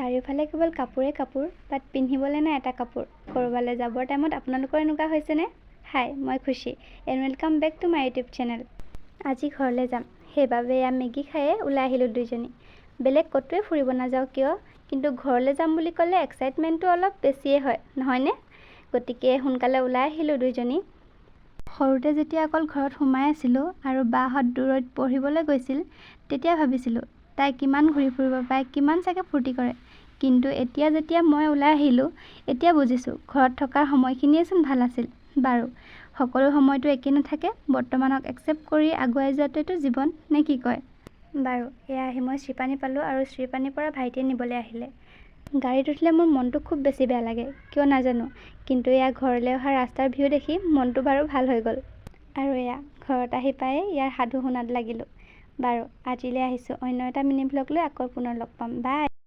চাৰিওফালে কেৱল কাপোৰে কাপোৰ, বাট পিন্ধিবলৈ নাই এটা কাপোৰ। ক'ৰবালৈ যাবৰ টাইমত আপোনালোকৰ এনেকুৱা হৈছেনে? হাই, মই খুশি and welcome back to my YouTube channel. আজি ঘৰলৈ যাম, সেইবাবে এয়া মেগী খায়ে ওলাই আহিলোঁ দুইজনী। বেলেগ ক'তোৱে ফুৰিব নাযাওঁ কিয়, কিন্তু ঘৰলৈ যাম বুলি ক'লে এক্সাইটমেণ্টটো অলপ বেছিয়ে হয়, নহয়নে? গতিকে সোনকালে ওলাই আহিলোঁ দুইজনী। সৰুতে যেতিয়া অকল ঘৰত সোমাই আছিলোঁ আৰু বাহঁত দূৰৈত পঢ়িবলৈ গৈছিল, তেতিয়া ভাবিছিলোঁ তাই কিমান ঘূৰি ফুৰিব পায়, কিমান চাগে ফূৰ্তি কৰে। কিন্তু এতিয়া যেতিয়া মই ওলাই আহিলোঁ, এতিয়া বুজিছোঁ ঘৰত থকাৰ সময়খিনিয়েচোন ভাল আছিল। বাৰু, সকলো সময়টো একেই নাথাকে, বৰ্তমানক একচেপ্ট কৰি আগুৱাই যোৱাটোৱেতো জীৱন, নে কি কয়? বাৰু, এয়া আহি মই শ্ৰীপানী পালোঁ আৰু শ্ৰীপানীৰ পৰা ভাইটিয়ে নিবলৈ আহিলে। গাড়ীত উঠিলে মোৰ মনটো খুব বেছি বেয়া লাগে, কিয় নাজানো, কিন্তু এয়া ঘৰলৈ অহা ৰাস্তাৰ ভিউ দেখি মনটো বাৰু ভাল হৈ গ'ল। আৰু এয়া ঘৰত আহি পায়ে ইয়াৰ সাধু শুনাত লাগিলোঁ। বাৰু, আজিলৈ আহিছোঁ, অন্য এটা মিনি ভ্লগ লৈ আকৌ পুনৰ লগ পাম। বাই।